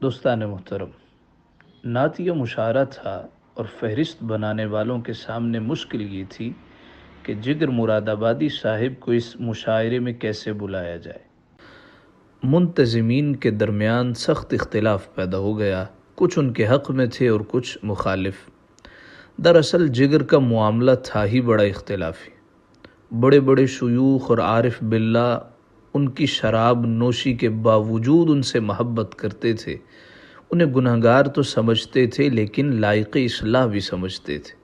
دوستان محترم، نعت یہ مشاعرہ تھا اور فہرست بنانے والوں کے سامنے مشکل یہ تھی کہ جگر مراد آبادی صاحب کو اس مشاعرے میں کیسے بلایا جائے۔ منتظمین کے درمیان سخت اختلاف پیدا ہو گیا، کچھ ان کے حق میں تھے اور کچھ مخالف۔ دراصل جگر کا معاملہ تھا ہی بڑا اختلافی۔ بڑے بڑے شیوخ اور عارف باللہ ان کی شراب نوشی کے باوجود ان سے محبت کرتے تھے۔ انہیں گنہگار تو سمجھتے تھے لیکن لائق اصلاح بھی سمجھتے تھے۔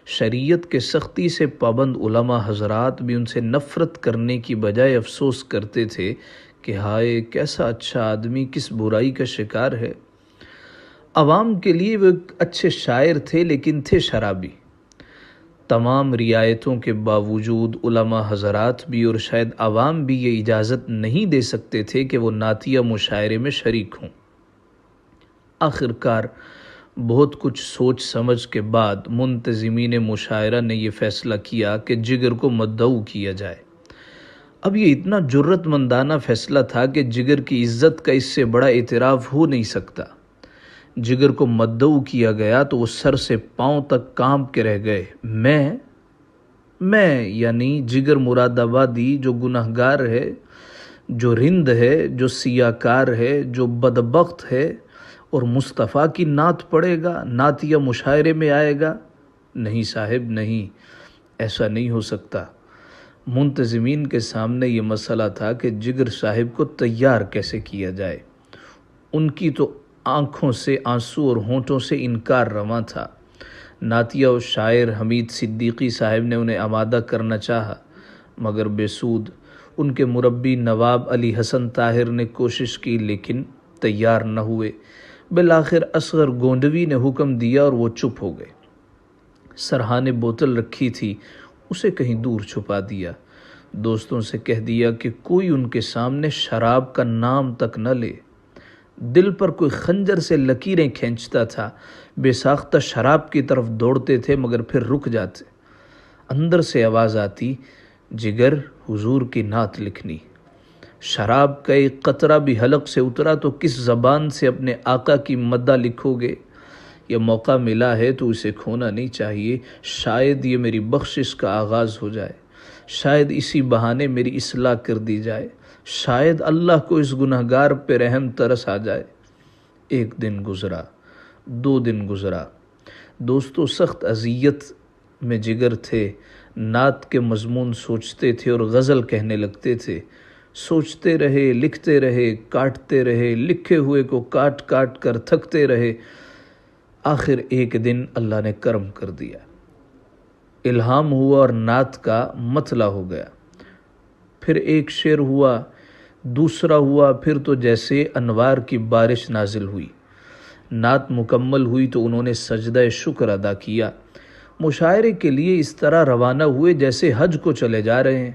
شریعت کے سختی سے پابند علماء حضرات بھی ان سے نفرت کرنے کی بجائے افسوس کرتے تھے کہ ہائے کیسا اچھا آدمی کس برائی کا شکار ہے۔ عوام کے لیے وہ ایک اچھے شاعر تھے لیکن تھے شرابی۔ تمام رعایتوں کے باوجود علماء حضرات بھی اور شاید عوام بھی یہ اجازت نہیں دے سکتے تھے کہ وہ نعتیہ مشاعرے میں شریک ہوں۔ آخر کار بہت کچھ سوچ سمجھ کے بعد منتظمین مشاعرہ نے یہ فیصلہ کیا کہ جگر کو مدعو کیا جائے۔ اب یہ اتنا جرت مندانہ فیصلہ تھا کہ جگر کی عزت کا اس سے بڑا اعتراف ہو نہیں سکتا۔ جگر کو مدعو کیا گیا تو وہ سر سے پاؤں تک کانپ کے رہ گئے۔ میں یعنی جگر مراد آبادی جو گنہگار ہے، جو رند ہے، جو سیاکار ہے، جو بدبخت ہے اور مصطفیٰ کی نعت پڑھے گا، نعتیہ مشاعرے میں آئے گا؟ نہیں صاحب نہیں، ایسا نہیں ہو سکتا۔ منتظمین کے سامنے یہ مسئلہ تھا کہ جگر صاحب کو تیار کیسے کیا جائے۔ ان کی تو آنکھوں سے آنسو اور ہونٹوں سے انکار رواں تھا۔ نعتیہ و شاعر حمید صدیقی صاحب نے انہیں آمادہ کرنا چاہا مگر بے سود۔ ان کے مربی نواب علی حسن طاہر نے کوشش کی لیکن تیار نہ ہوئے۔ بالآخر اصغر گونڈوی نے حکم دیا اور وہ چپ ہو گئے۔ سرحا نے بوتل رکھی تھی، اسے کہیں دور چھپا دیا۔ دوستوں سے کہہ دیا کہ کوئی ان کے سامنے شراب کا نام تک نہ لے۔ دل پر کوئی خنجر سے لکیریں کھینچتا تھا۔ بے ساختہ شراب کی طرف دوڑتے تھے مگر پھر رک جاتے۔ اندر سے آواز آتی، جگر حضور کی نعت لکھنی۔ شراب کا ایک قطرہ بھی حلق سے اترا تو کس زبان سے اپنے آقا کی مدح لکھو گے؟ یہ موقع ملا ہے تو اسے کھونا نہیں چاہیے۔ شاید یہ میری بخشش کا آغاز ہو جائے، شاید اسی بہانے میری اصلاح کر دی جائے، شاید اللہ کو اس گنہگار پہ رحم ترس آ جائے۔ ایک دن گزرا، 2 دن گزرا۔ دوستو سخت اذیت میں جگر تھے۔ نعت کے مضمون سوچتے تھے اور غزل کہنے لگتے تھے۔ سوچتے رہے، لکھتے رہے، کاٹتے رہے، لکھے ہوئے کو کاٹ کاٹ کر تھکتے رہے۔ آخر ایک دن اللہ نے کرم کر دیا، الہام ہوا اور نعت کا مطلع ہو گیا۔ پھر ایک شعر ہوا، دوسرا ہوا، پھر تو جیسے انوار کی بارش نازل ہوئی۔ نعت مکمل ہوئی تو انہوں نے سجدہ شکر ادا کیا۔ مشاعرے کے لیے اس طرح روانہ ہوئے جیسے حج کو چلے جا رہے ہیں۔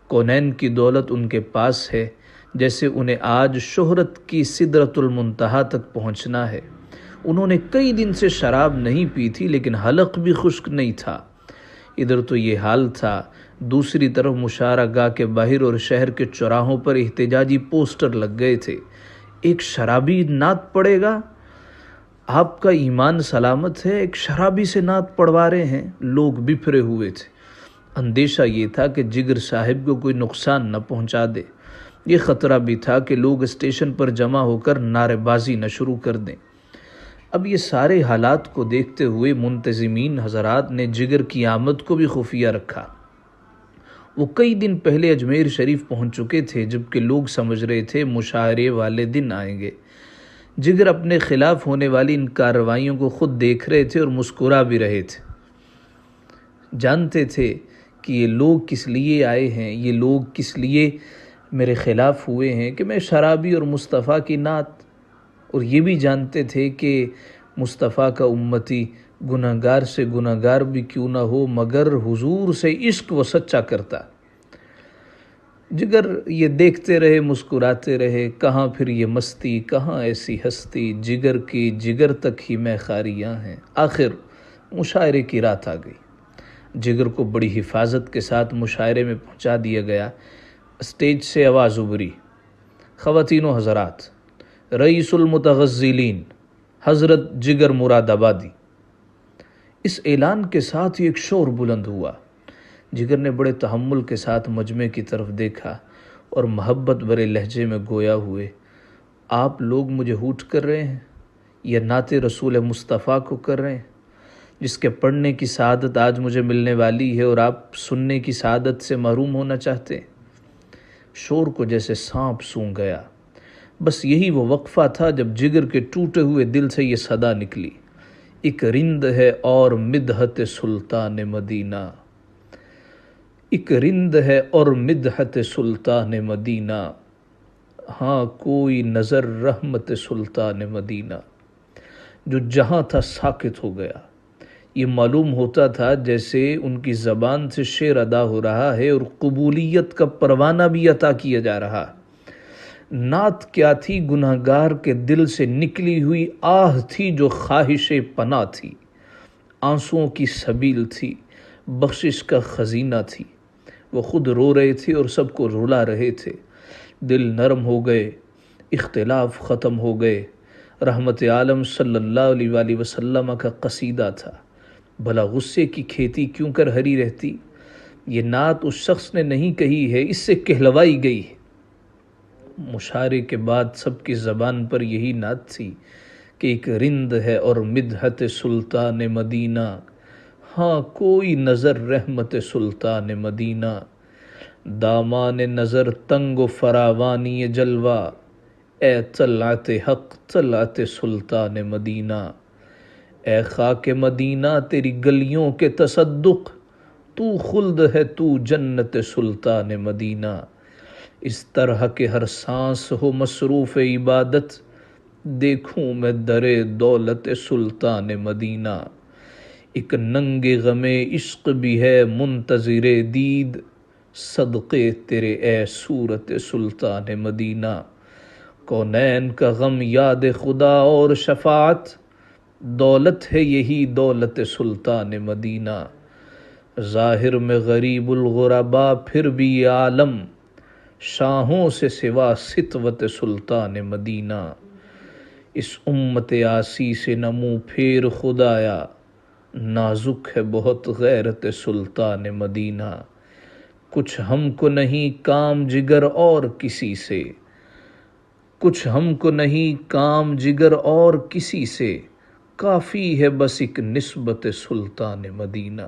کونین کی دولت ان کے پاس ہے، جیسے انہیں آج شہرت کی سدرۃ المنتہا تک پہنچنا ہے۔ انہوں نے کئی دن سے شراب نہیں پی تھی لیکن حلق بھی خشک نہیں تھا۔ ادھر تو یہ حال تھا، دوسری طرف مشاعرہ گاہ کے باہر اور شہر کے چوراہوں پر احتجاجی پوسٹر لگ گئے تھے۔ ایک شرابی نعت پڑھے گا؟ آپ کا ایمان سلامت ہے، ایک شرابی سے نعت پڑھوا رہے ہیں؟ لوگ بپھرے ہوئے تھے۔ اندیشہ یہ تھا کہ جگر صاحب کو کوئی نقصان نہ پہنچا دے۔ یہ خطرہ بھی تھا کہ لوگ اسٹیشن پر جمع ہو کر نعرے بازی نہ شروع کر دیں۔ اب یہ سارے حالات کو دیکھتے ہوئے منتظمین حضرات نے جگر کی آمد کو بھی خفیہ رکھا۔ وہ کئی دن پہلے اجمیر شریف پہنچ چکے تھے جبکہ لوگ سمجھ رہے تھے مشاعرے والے دن آئیں گے۔ جگر اپنے خلاف ہونے والی ان کارروائیوں کو خود دیکھ رہے تھے اور مسکرا بھی رہے تھے۔ جانتے تھے کہ یہ لوگ کس لیے آئے ہیں، یہ لوگ کس لیے میرے خلاف ہوئے ہیں کہ میں شرابی اور مصطفیٰ کی نعت، اور یہ بھی جانتے تھے کہ مصطفیٰ کا امتی گنہگار سے گنہگار بھی کیوں نہ ہو مگر حضور سے عشق وہ سچا کرتا۔ جگر یہ دیکھتے رہے، مسکراتے رہے، کہاں پھر یہ مستی، کہاں ایسی ہستی، جگر کی جگر تک ہی میں خاریاں ہیں۔ آخر مشاعرے کی رات آ گئی۔ جگر کو بڑی حفاظت کے ساتھ مشاعرے میں پہنچا دیا گیا۔ اسٹیج سے آواز ابھری، خواتین و حضرات، رئیس المتغزلین حضرت جگر مراد آبادی۔ اس اعلان کے ساتھ ایک شور بلند ہوا۔ جگر نے بڑے تحمل کے ساتھ مجمع کی طرف دیکھا اور محبت بھرے لہجے میں گویا ہوئے، آپ لوگ مجھے ہوٹ کر رہے ہیں یا نعت رسول مصطفیٰ کو کر رہے ہیں، جس کے پڑھنے کی سعادت آج مجھے ملنے والی ہے اور آپ سننے کی سعادت سے محروم ہونا چاہتے ہیں۔ شور کو جیسے سانپ سونگھ گیا۔ بس یہی وہ وقفہ تھا جب جگر کے ٹوٹے ہوئے دل سے یہ صدا نکلی، ایک رند ہے اور مدحت سلطان مدینہ، ایک رند ہے اور مدحت سلطان مدینہ، ہاں کوئی نظر رحمت سلطان مدینہ۔ جو جہاں تھا ساکت ہو گیا۔ یہ معلوم ہوتا تھا جیسے ان کی زبان سے شعر ادا ہو رہا ہے اور قبولیت کا پروانہ بھی عطا کیا جا رہا۔ نعت کیا تھی؟ گناہگار کے دل سے نکلی ہوئی آہ تھی جو خواہش پناہ تھی، آنسوؤں کی سبیل تھی، بخشش کا خزینہ تھی۔ وہ خود رو رہے تھے اور سب کو رلا رہے تھے۔ دل نرم ہو گئے، اختلاف ختم ہو گئے۔ رحمت عالم صلی اللہ علیہ وآلہ وسلم کا قصیدہ تھا، بھلا غصے کی کھیتی کیوں کر ہری رہتی؟ یہ نعت اس شخص نے نہیں کہی ہے، اس سے کہلوائی گئی ہے۔ مشاعرے کے بعد سب کی زبان پر یہی نعت تھی کہ ایک رند ہے اور مدحت سلطان مدینہ، ہاں کوئی نظر رحمت سلطان مدینہ۔ دامان نظر تنگ و فراوانی جلوہ، اے طلعت حق طلعت سلطان مدینہ۔ اے خاک مدینہ تیری گلیوں کے تصدق، تو خلد ہے تو جنت سلطان مدینہ۔ اس طرح کہ ہر سانس ہو مصروف عبادت، دیکھوں میں در دولت سلطان مدینہ۔ ایک ننگ غم عشق بھی ہے منتظر دید، صدقے تیرے اے صورت سلطان مدینہ۔ کونین کا غم یاد خدا اور شفاعت، دولت ہے یہی دولت سلطان مدینہ۔ ظاہر میں غریب الغربا پھر بھی یہ عالم، شاہوں سے سوا سطوت سلطان مدینہ۔ اس امت عاصی سے نہ منہ پھیر خدایا، نازک ہے بہت غیرت سلطان مدینہ۔ کچھ ہم کو نہیں کام جگر اور کسی سے، کچھ ہم کو نہیں کام جگر اور کسی سے، کافی ہے بس ایک نسبت سلطان مدینہ۔